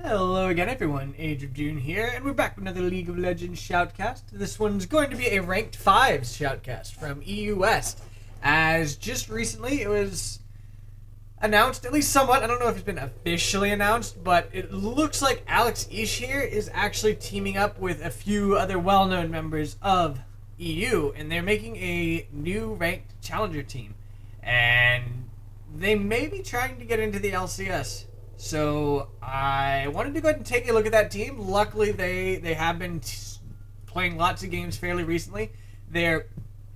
Hello again everyone, Age of June here, and we're back with another League of Legends Shoutcast. This one's going to be a Ranked 5s Shoutcast from EU West, as just recently it was announced, at least somewhat, I don't know if it's been officially announced, but it looks like IxOSxI here is actually teaming up with a few other well-known members of EU, and they're making a new Ranked Challenger team, and they may be trying to get into the LCS. So I wanted to go ahead and take a look at that team. Luckily, they have been playing lots of games fairly recently. Their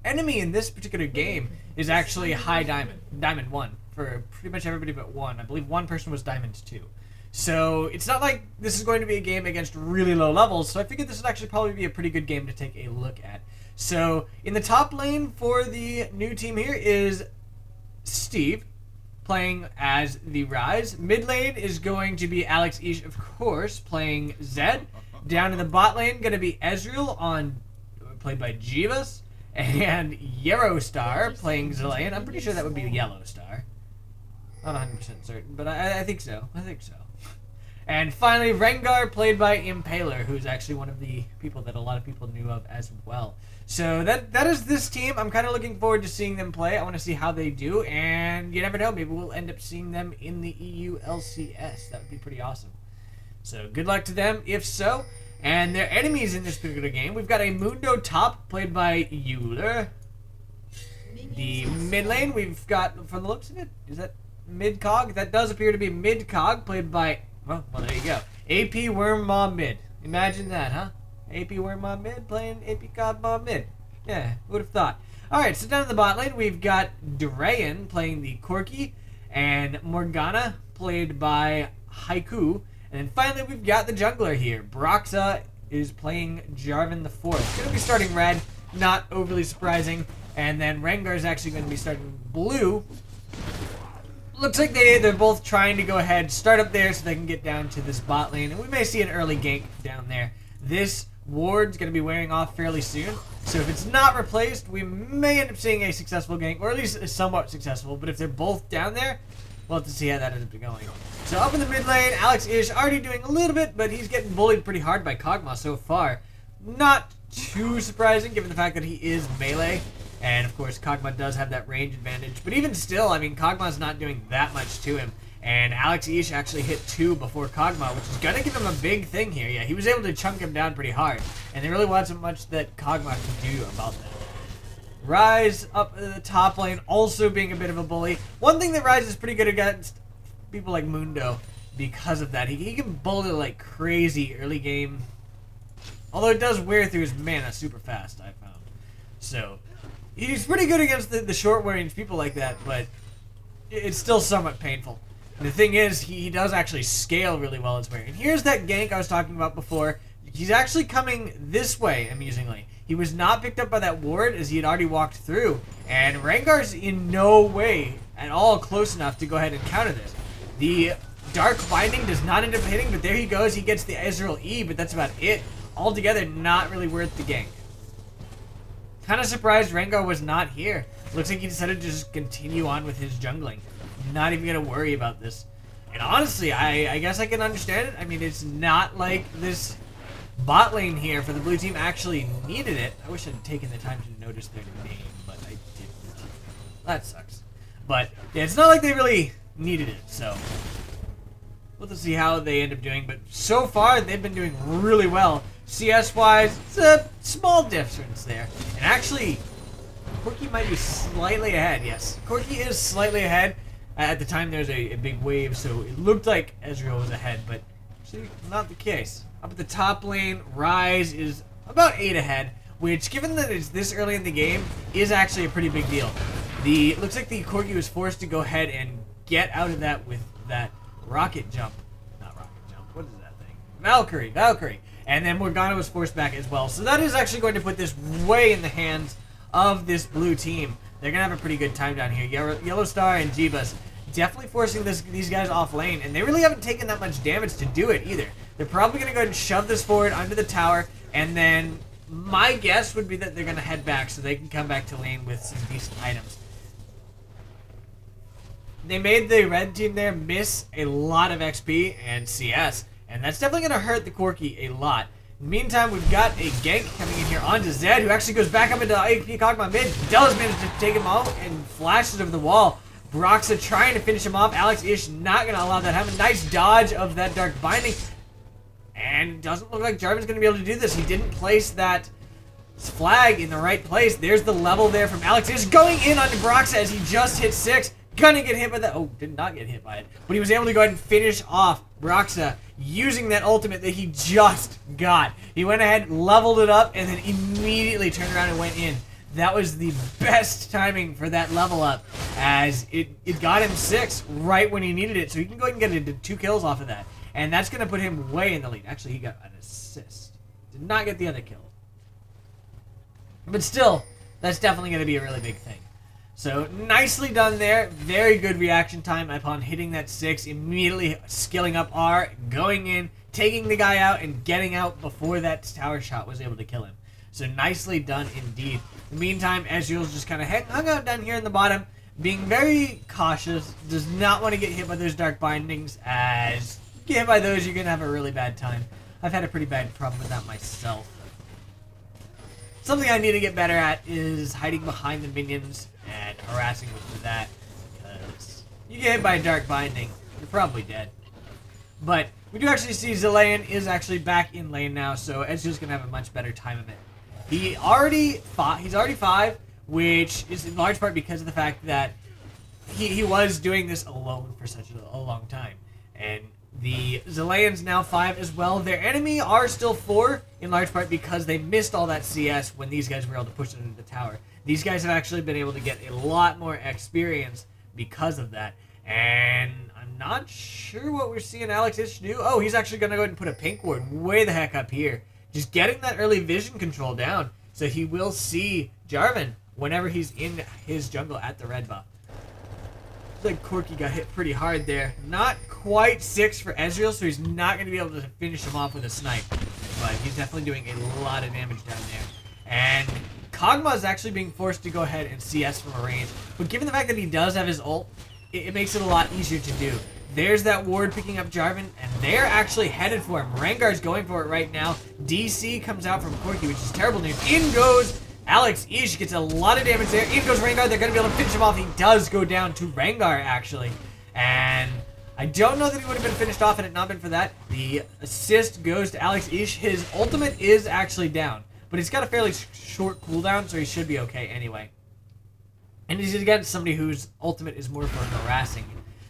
enemy in this particular game is actually High Diamond, Diamond 1, for pretty much everybody but one. I believe one person was Diamond 2. So it's not like this is going to be a game against really low levels, so I figured this would actually probably be a pretty good game to take a look at. So in the top lane for the new team here is Steve, playing as the Rise. Mid lane is going to be IxOSxI, of course, playing Zed. Down in the bot lane, going to be Ezreal, played by Jeebus. And Yarrowstar playing Zilean. I'm pretty sure that would be Yellowstar. Not 100% certain, but I think so. I think so. And finally, Rengar, played by Impaler, who's actually one of the people that a lot of people knew of as well. So that is this team. I'm kind of looking forward to seeing them play. I want to see how they do, and you never know, maybe we'll end up seeing them in the EU LCS. That would be pretty awesome. So good luck to them, if so. And their enemies in this particular game, we've got a Mundo top, played by Euler. The mid lane, we've got, from the looks of it, is that mid-cog? That does appear to be mid-cog, played by, well, there you go. AP Wormmaw mid. Imagine that, huh? AP Wormmaw mid playing AP Kog'Maw mid. Yeah, would have thought. Alright, so down in the bot lane, we've got Drayan playing the Corki, and Morgana played by Haiku. And then finally, we've got the jungler here. Broxa is playing Jarvan the Fourth. Going to be starting red, not overly surprising. And then Rengar is actually going to be starting blue. Looks like they're both trying to go ahead, start up there so they can get down to this bot lane. And we may see an early gank down there. This ward's going to be wearing off fairly soon. So if it's not replaced, we may end up seeing a successful gank, or at least a somewhat successful. But if they're both down there, we'll have to see how that ends up going. So up in the mid lane, IxOSxI already doing a little bit, but he's getting bullied pretty hard by Kog'Maw so far. Not too surprising given the fact that he is melee. And of course, Kog'Maw does have that range advantage. But even still, I mean, Kog'Maw's not doing that much to him. And IxOSxI actually hit 2 before Kog'Maw, which is going to give him a big thing here. Yeah, he was able to chunk him down pretty hard. And there really wasn't much that Kog'Maw could do about that. Rise up in the top lane, also being a bit of a bully. One thing that Rise is pretty good against people like Mundo because of that. He can bully like crazy early game. Although it does wear through his mana super fast, I found. So he's pretty good against the short range people like that, but it's still somewhat painful. And the thing is, he does actually scale really well its way. And here's that gank I was talking about before. He's actually coming this way, amusingly. He was not picked up by that ward as he had already walked through. And Rengar's in no way at all close enough to go ahead and counter this. The Dark Binding does not end up hitting, but there he goes. He gets the Ezreal E, but that's about it. Altogether, not really worth the gank. Kind of surprised Rengar was not here. Looks like he decided to just continue on with his jungling. Not even going to worry about this. And honestly, I guess I can understand it. I mean, it's not like this bot lane here for the blue team actually needed it. I wish I'd taken the time to notice their name, but I didn't. That sucks. But yeah, it's not like they really needed it, so we'll have to see how they end up doing. But so far, they've been doing really well. CS-wise, it's a small difference there. And actually, Corki might be slightly ahead, yes. Corki is slightly ahead. At the time, there's a big wave, so it looked like Ezreal was ahead, but actually not the case. Up at the top lane, Rise is about 8 ahead, which, given that it's this early in the game, is actually a pretty big deal. Looks like the Corgi was forced to go ahead and get out of that with that rocket jump. Not rocket jump, what is that thing? Valkyrie. And then Morgana was forced back as well. So that is actually going to put this way in the hands of this blue team. They're going to have a pretty good time down here. Yellowstar and Jeebus definitely forcing these guys off lane, and they really haven't taken that much damage to do it either. They're probably going to go ahead and shove this forward under the tower, and then my guess would be that they're going to head back so they can come back to lane with some decent items. They made the red team there miss a lot of XP and CS, And that's definitely going to hurt the Corki a lot. In the meantime, we've got a gank coming in here onto Zed, who actually goes back up into AP Kog'Maw mid. Does manage to take him out and flashes over the wall. Broxa trying to finish him off. IxOSxI not going to allow that to happen. Nice dodge of that Dark Binding. And it doesn't look like Jarvan's going to be able to do this. He didn't place that flag in the right place. There's the level there from IxOSxI going in onto Broxa as he just hit 6. Gonna get hit by that. Oh, did not get hit by it. But he was able to go ahead and finish off Broxa using that ultimate that he just got. He went ahead, leveled it up, and then immediately turned around and went in. That was the best timing for that level up, as it got him 6 right when he needed it. So he can go ahead and get into 2 kills off of that. And that's going to put him way in the lead. Actually, he got an assist. Did not get the other kill. But still, that's definitely going to be a really big thing. So, nicely done there. Very good reaction time upon hitting that 6. Immediately skilling up R, going in, taking the guy out, and getting out before that tower shot was able to kill him. So, nicely done indeed. In the meantime, Ezreal's just kind of hung out down here in the bottom, being very cautious. Does not want to get hit by those Dark Bindings, as get hit by those, you're going to have a really bad time. I've had a pretty bad problem with that myself. Something I need to get better at is hiding behind the minions and harassing them for that, because you get hit by a Dark Binding, you're probably dead. But we do actually see Zilean is actually back in lane now, so Ezreal's going to have a much better time of it. He's already 5, which is in large part because of the fact that he was doing this alone for such a long time. And the Zilean's now 5 as well. Their enemy are still 4, in large part because they missed all that CS when these guys were able to push it into the tower. These guys have actually been able to get a lot more experience because of that. And I'm not sure what we're seeing IxOSxI do. Oh, he's actually going to go ahead and put a pink ward way the heck up here. Just getting that early vision control down, so he will see Jarvan whenever he's in his jungle at the red buff. Looks like Corki got hit pretty hard there. Not quite 6 for Ezreal, so he's not going to be able to finish him off with a snipe. But he's definitely doing a lot of damage down there. And Kog'Maw is actually being forced to go ahead and CS from a range. But given the fact that he does have his ult, it makes it a lot easier to do. There's that ward picking up Jarvan, and they're actually headed for him. Rengar's going for it right now. DC comes out from Corki, which is terrible news. In goes IxOSxI, gets a lot of damage there. In goes Rengar, they're going to be able to finish him off. He does go down to Rengar, actually. And I don't know that he would have been finished off had it not been for that. The assist goes to IxOSxI. His ultimate is actually down, but he's got a fairly short cooldown, so he should be okay anyway. And he's against somebody whose ultimate is more for harassing.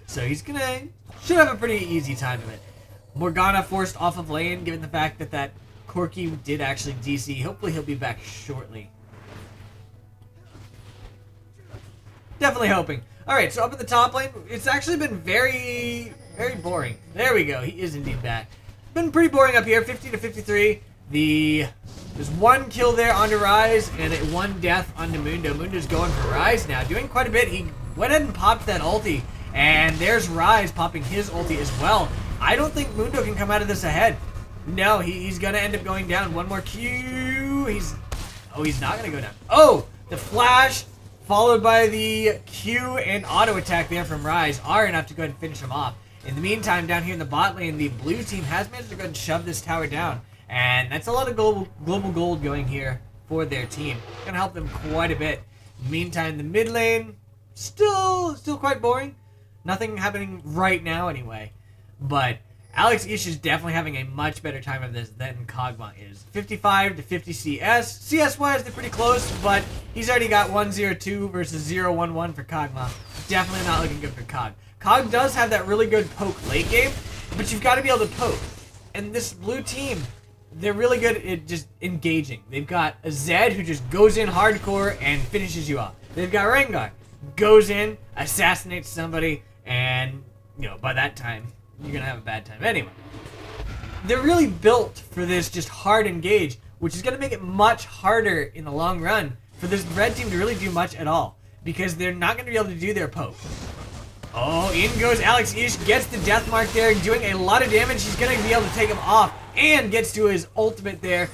So he's should have a pretty easy time of it. Morgana forced off of lane, given the fact that that Corki did actually DC. Hopefully he'll be back shortly. Definitely hoping. Alright, so up in the top lane, it's actually been very, very boring. There we go, he is indeed back. Been pretty boring up here, 50 to 53. There's 1 kill there onto Rise, and 1 death onto Mundo. Mundo's going for Rise now, doing quite a bit. He went ahead and popped that ulti, and there's Rise popping his ulti as well. I don't think Mundo can come out of this ahead. No, he's going to end up going down. 1 more Q. He's not going to go down. Oh, the flash followed by the Q and auto attack there from Rise are enough to go ahead and finish him off. In the meantime, down here in the bot lane, the blue team has managed to go ahead and shove this tower down. And that's a lot of global gold going here for their team. Going to help them quite a bit. In the meantime, the mid lane, still quite boring. Nothing happening right now anyway. But IxOSxI is definitely having a much better time of this than Kog'Maw is. 55 to 50 CS. CS-wise, they're pretty close, but he's already got 102 versus 011 for Kog'Maw. Definitely not looking good for Kog. Kog does have that really good poke late game, but you've got to be able to poke. And this blue team, they're really good at just engaging. They've got a Zed who just goes in hardcore and finishes you off. They've got Rengar, goes in, assassinates somebody, and, by that time, you're going to have a bad time anyway. They're really built for this just hard engage, which is going to make it much harder in the long run for this red team to really do much at all, because they're not going to be able to do their poke. Oh, in goes IxOSxI, gets the death mark there, doing a lot of damage. He's going to be able to take him off, and gets to his ultimate there,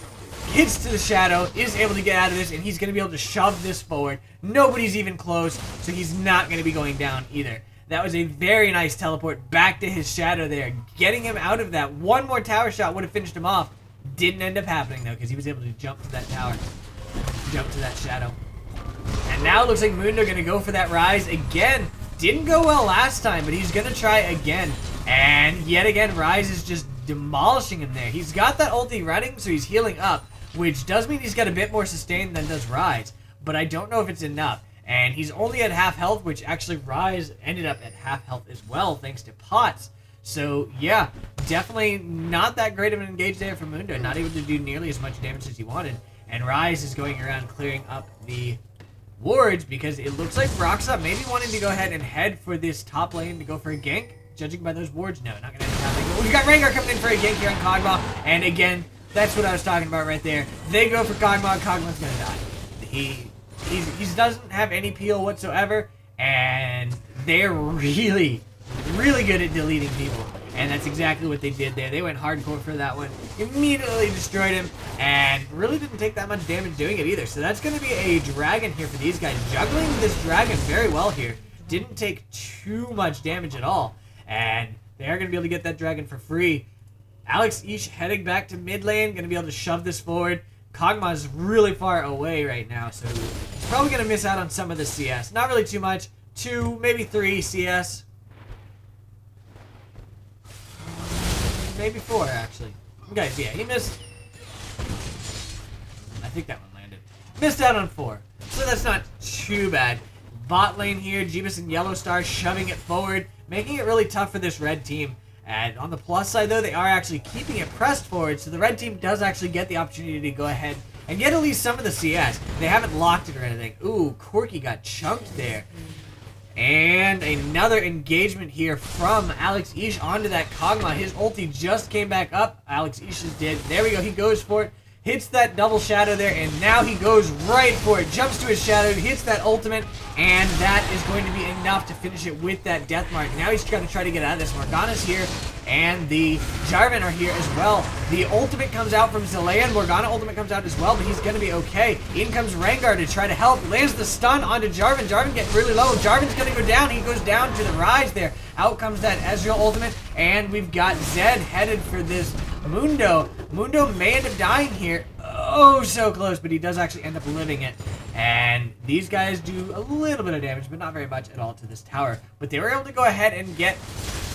hits to the shadow, is able to get out of this, and he's going to be able to shove this forward. Nobody's even close, so he's not going to be going down either. That was a very nice teleport back to his shadow there, getting him out of that. One more tower shot would have finished him off. Didn't end up happening, though, because he was able to jump to that tower, jump to that shadow. And now it looks like Mundo going to go for that Rise again. Didn't go well last time, but he's going to try again. And yet again, Rise is just demolishing him there. He's got that ulti running, so he's healing up, which does mean he's got a bit more sustain than does Rise. But I don't know if it's enough. And he's only at half health, which actually Rise ended up at half health as well, thanks to pots. So, yeah, definitely not that great of an engage there for Mundo. Not able to do nearly as much damage as he wanted. And Rise is going around clearing up the wards because it looks like Roxa maybe wanting to go ahead and head for this top lane to go for a gank. Judging by those wards, no, not going to end up happening. We've got Rengar coming in for a gank here on Kog'Maw. And again, that's what I was talking about right there. They go for Kog'Maw. Kog'Maw's going to die. He doesn't have any peel whatsoever. And they're really good at deleting people. And that's exactly what they did there. They went hardcore for that one. Immediately destroyed him. And really didn't take that much damage doing it either. So that's going to be a dragon here for these guys. Juggling this dragon very well here. Didn't take too much damage at all. And they are going to be able to get that dragon for free. IxOSxI heading back to mid lane. Going to be able to shove this forward. Kog'Maw is really far away right now. So he's probably going to miss out on some of the CS. Not really too much. 2, maybe 3 CS. Maybe 4, actually. Okay, yeah, he missed. I think that one landed. Missed out on 4. So that's not too bad. Bot lane here, Jeebus and Yellow Star shoving it forward, making it really tough for this red team. And on the plus side, though, they are actually keeping it pressed forward, so the red team does actually get the opportunity to go ahead and get at least some of the CS. They haven't locked it or anything. Ooh, Corki got chunked there. And another engagement here from IxOSxI onto that Kog'Maw. His ulti just came back up. IxOSxI is dead. There we go. He goes for it. Hits that double shadow there, and now he goes right for it. Jumps to his shadow, hits that ultimate, and that is going to be enough to finish it with that death mark. Now he's going to try to get out of this. Morgana's here, and the Jarvan are here as well. The ultimate comes out from Zilean. Morgana ultimate comes out as well, but he's going to be okay. In comes Rengar to try to help. Lands the stun onto Jarvan. Jarvan getting really low. Jarvan's going to go down. He goes down to the Rise there. Out comes that Ezreal ultimate, and we've got Zed headed for this Mundo. Mundo may end up dying here. Oh, so close, but he does actually end up living it. And these guys do a little bit of damage, but not very much at all to this tower. But they were able to go ahead and get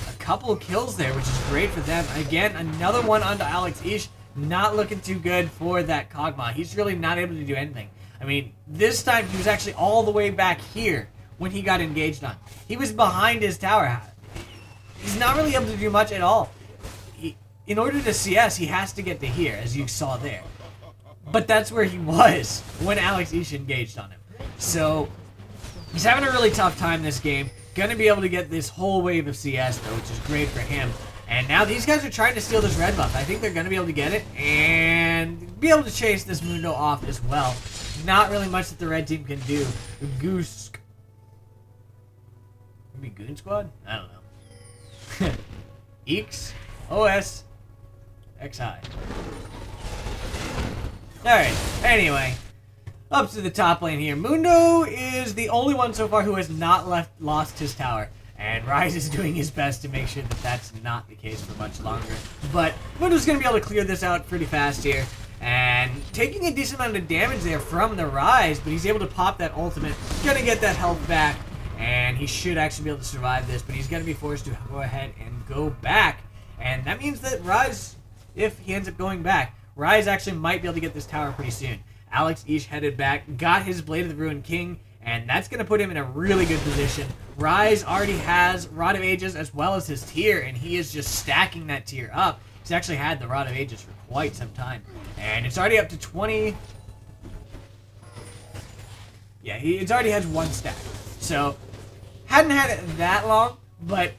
a couple of kills there, which is great for them. Again, another one onto IxOSxI. Not looking too good for that Kog'Maw. He's really not able to do anything. I mean, this time he was actually all the way back here when he got engaged on. He was behind his tower. He's not really able to do much at all. In order to CS, he has to get to here, as you saw there. But that's where he was when IxOSxI engaged on him. So, he's having a really tough time this game. Gonna be able to get this whole wave of CS, though, which is great for him. And now these guys are trying to steal this red buff. I think they're gonna be able to get it, and be able to chase this Mundo off as well. Not really much that the red team can do. GooSq. Maybe Goon Squad? I don't know. IxOSxI. Alright, anyway. Up to the top lane here. Mundo is the only one so far who has not lost his tower. And Rise is doing his best to make sure that that's not the case for much longer. But Mundo's going to be able to clear this out pretty fast here. And taking a decent amount of damage there from the Rise, but he's able to pop that ultimate. Going to get that health back. And he should actually be able to survive this, but he's going to be forced to go ahead and go back. And that means that Rise, if he ends up going back, Rise actually might be able to get this tower pretty soon. IxOSxI headed back, got his Blade of the Ruined King, and that's going to put him in a really good position. Rise already has Rod of Ages as well as his tier, and he is just stacking that tier up. He's actually had the Rod of Ages for quite some time. And it's already up to 20... Yeah, it already has 1 stack. So, hadn't had it that long, but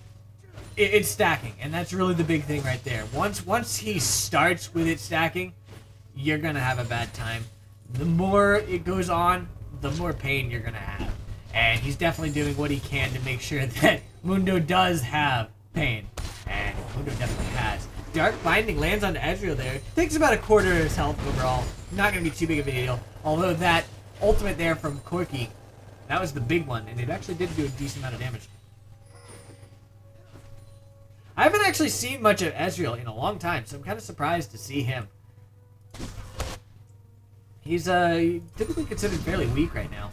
it's stacking, and that's really the big thing right there. Once he starts with it stacking, you're going to have a bad time. The more it goes on, the more pain you're going to have. And he's definitely doing what he can to make sure that Mundo does have pain. And Mundo definitely has. Dark Binding lands onto Ezreal there. Takes about a quarter of his health overall. Not going to be too big of a deal. Although that ultimate there from Corki, that was the big one, and it actually did do a decent amount of damage. I haven't actually seen much of Ezreal in a long time, so I'm kind of surprised to see him. He's typically considered fairly weak right now.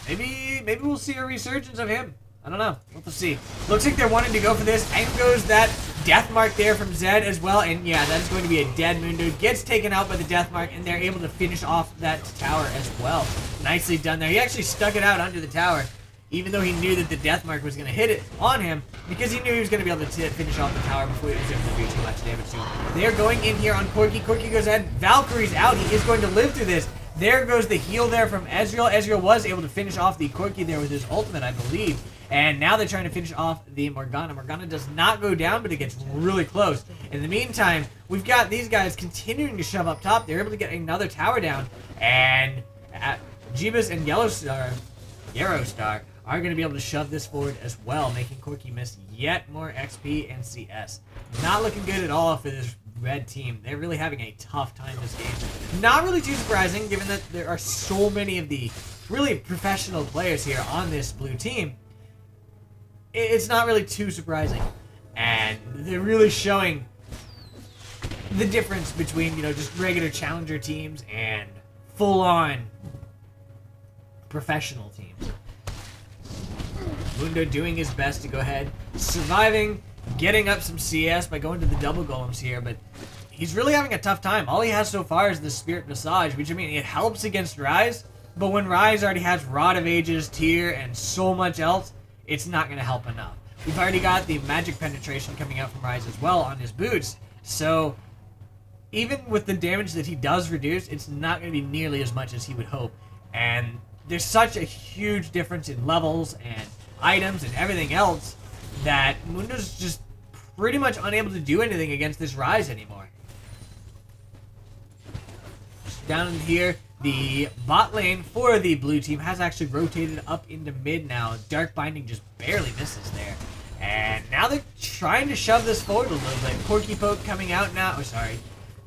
Maybe we'll see a resurgence of him. I don't know. We'll have to see. Looks like they're wanting to go for this. And goes that death mark there from Zed as well. And yeah, that is going to be a dead Mundo. Gets taken out by the death mark, and they're able to finish off that tower as well. Nicely done there. He actually stuck it out under the tower, even though he knew that the death mark was going to hit it on him, because he knew he was going to be able to finish off the tower before he was able to do too much damage to him. They're going in here on Corki. Corki goes ahead. Valkyrie's out. He is going to live through this. There goes the heal there from Ezreal. Ezreal was able to finish off the Corki there with his ultimate, I believe. And now they're trying to finish off the Morgana. Morgana does not go down, but it gets really close. In the meantime, we've got these guys continuing to shove up top. They're able to get another tower down. And Jeebus and Yarrowstar are going to be able to shove this forward as well, making Corki miss yet more XP and CS. Not looking good at all for this red team. They're really having a tough time this game. Not really too surprising, given that there are so many of the really professional players here on this blue team. It's not really too surprising. And they're really showing the difference between, just regular challenger teams and full-on professional teams. Mundo doing his best to go ahead, surviving, getting up some CS by going to the double golems here, but he's really having a tough time. All he has so far is the Spirit Visage, which, it helps against Ryze, but when Ryze already has Rod of Ages, Tear, and so much else, it's not going to help enough. We've already got the magic penetration coming out from Ryze as well on his boots, so even with the damage that he does reduce, it's not going to be nearly as much as he would hope. And there's such a huge difference in levels and items and everything else that Mundo's just pretty much unable to do anything against this Ryze anymore. Down in here, the bot lane for the blue team has actually rotated up into mid now. Dark Binding just barely misses there. And now they're trying to shove this forward a little bit. Corki poke coming out now. Oh, sorry.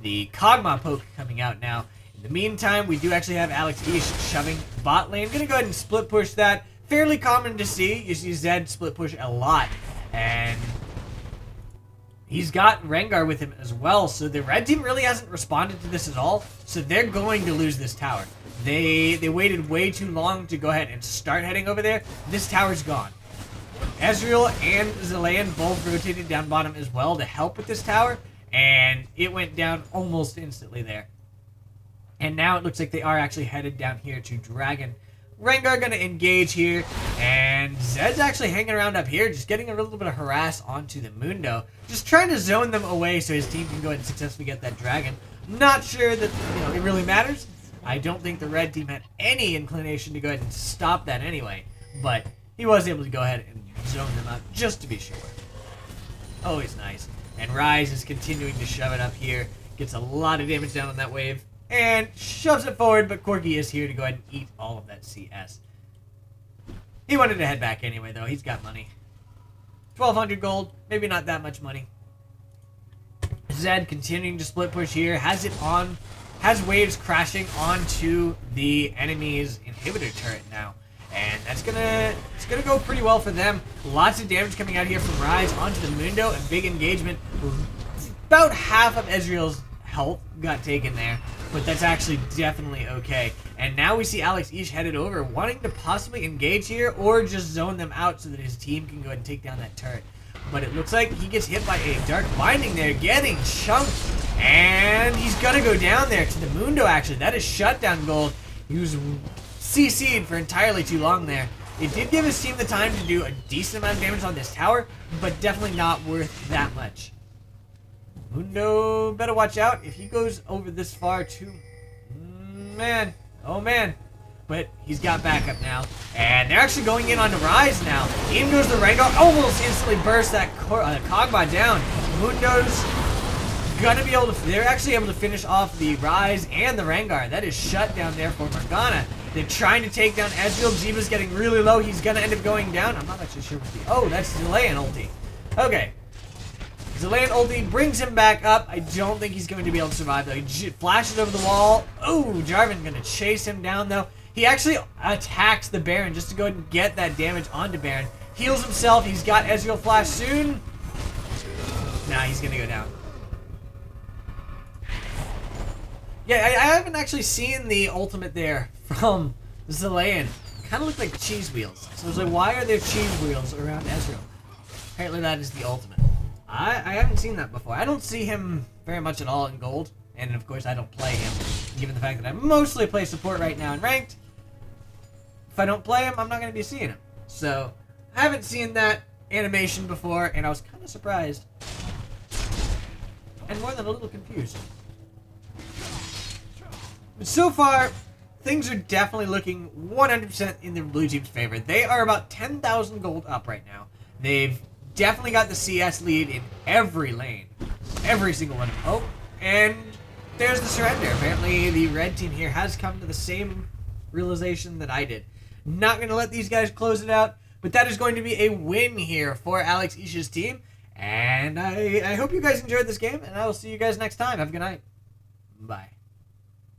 The Kog'Maw poke coming out now. In the meantime, we do actually have IxOSxI shoving bot lane. Gonna go ahead and split push that. Fairly common to see. You see Zed split push a lot. And he's got Rengar with him as well, so the red team really hasn't responded to this at all, so they're going to lose this tower. They waited way too long to go ahead and start heading over there. This tower's gone. Ezreal and Zilean both rotated down bottom as well to help with this tower, and it went down almost instantly there. And now it looks like they are actually headed down here to Dragon. Rengar gonna engage here, and Zed's actually hanging around up here, just getting a little bit of harass onto the Mundo, just trying to zone them away so his team can go ahead and successfully get that Dragon. Not sure that it really matters. I don't think the red team had any inclination to go ahead and stop that anyway, but he was able to go ahead and zone them out just to be sure. Always nice. And Ryze is continuing to shove it up here, gets a lot of damage down on that wave, and shoves it forward, but Corki is here to go ahead and eat all of that CS. He wanted to head back anyway, though. He's got money. 1,200 gold. Maybe not that much money. Zed continuing to split push here. Has it on. Has waves crashing onto the enemy's inhibitor turret now. And it's gonna go pretty well for them. Lots of damage coming out here from Ryze onto the Mundo, and big engagement. About half of Ezreal's health got taken there, but that's actually definitely okay. And now we see IxOSxI headed over, wanting to possibly engage here or just zone them out so that his team can go ahead and take down that turret. But it looks like he gets hit by a Dark Binding there, getting chunked, and he's gonna go down there to the Mundo. Actually, that is shutdown gold. He was CC'd for entirely too long there. It did give his team the time to do a decent amount of damage on this tower, but definitely not worth that much. Mundo better watch out if he goes over this far too. Man. Oh man. But he's got backup now. And they're actually going in onto Ryze now. In goes the Rengar. Almost instantly burst that Kog'Maw down. Mundo's gonna be able to... They're actually able to finish off the Ryze and the Rengar. That is shut down there for Morgana. They're trying to take down Ezreal. Jeebus getting really low. He's gonna end up going down. I'm not actually sure what the... Oh, that's Zilean ulti. Okay. Zilean ulti brings him back up. I don't think he's going to be able to survive, though. He flashes over the wall. Oh, Jarvan going to chase him down, though. He actually attacks the Baron just to go ahead and get that damage onto Baron. Heals himself. He's got Ezreal flash soon. Nah, he's gonna go down. Yeah, I haven't actually seen the ultimate there from Zilean. Kind of looked like cheese wheels. So I was like, why are there cheese wheels around Ezreal? Apparently that is the ultimate. I haven't seen that before. I don't see him very much at all in gold. And of course I don't play him, given the fact that I mostly play support right now in ranked. If I don't play him, I'm not going to be seeing him. So, I haven't seen that animation before, and I was kind of surprised. And more than a little confused. But so far, things are definitely looking 100% in the blue team's favor. They are about 10,000 gold up right now. They've definitely got the CS lead in every lane. Every single one. Oh, and there's the surrender. Apparently, the red team here has come to the same realization that I did. Not going to let these guys close it out, but that is going to be a win here for IxOSxI's team. And I hope you guys enjoyed this game, and I will see you guys next time. Have a good night. Bye.